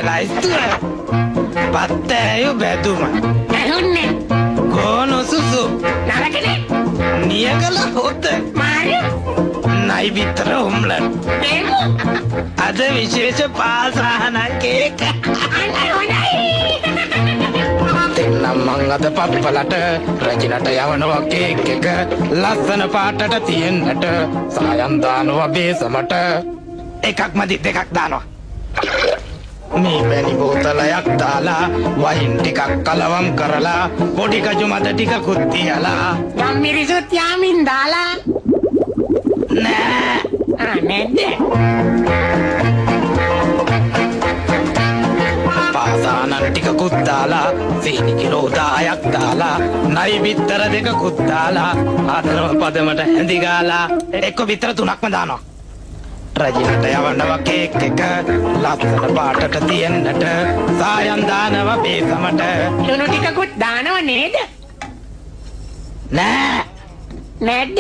ලයිස්තුව පත්තෑයු බැදුම ඇහුන්නේ ගෝනු සුසු නරකනේ නියගල හොත Marie නයි විතර උම්ලන් දේමු අද විශේෂ පාසාහනකේක අන්න හොඳයි දෙන්නම් මං අද පප්පලට රැකිනට යවනවා කේක් එක ලස්සන පාටට තියෙන්නට සායම් දානවා බේසමට එකක් මදි දෙකක් දානවා මේ බැනි බෝතලයක් දාලා වයින් ටිකක් කලවම් කරලා පොඩි කජු මත ටිකකුත් තියලා ගම් මිරිසුත් යාමින් දාලා නෑ නැද්ද පාසානන් ටිකකුත් දාලා සීනි කිලෝ 10ක් දාලා නයි බිත්තර දෙකකුත් දාලා ආදරව පදමට හැඳි ගාලා එක්ක බිත්තර 3ක්ම දානවා රජිනට යවනවා කේක් එක ලස්සන පාටට තියෙන්නට සායම් දානවා බේසමට ලුණු ටිකකුත් දානව නේද නෑ නැද්ද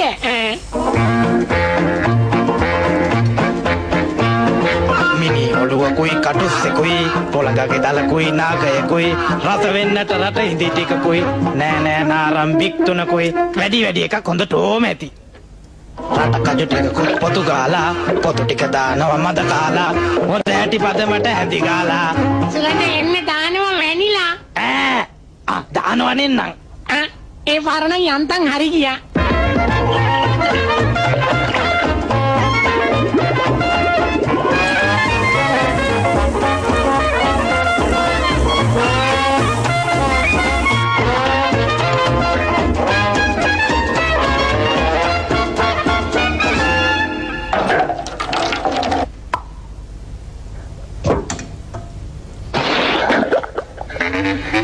මිනි ඔළුවකුයි කටුස්සෙකුයි පොළඟගේ දලකුයි නාගයකුයි රස වෙන්නට රට ඉදි ටිකකුයි නෑ නෑ නාරම් බික්තුනකුයි වැඩි එකක් හොඳට ඕම ඇති රට කජු ටිකකුත් පොතු ගාලා පොතු ටික දානවා මද කාලා හොඳ ඇටි පදමට හැඳි ගාලා සුගඳ එන්න දානව වැනිලා දානවා නෙන්නම් ඒ පරණ යන්තම් හරි ගියා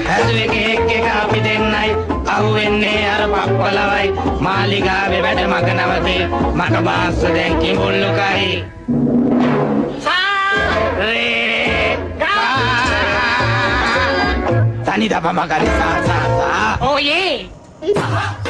හැදුවේ කේක් එක අපි දෙන්නයි අහුවෙන්නේ අර පප්පලවයි මාලිගාවේ වැඩ මග නවතේ මට බාස්ස දැන් කිඹුල්ලුකයි තනි දපම කරි සා ඕයේ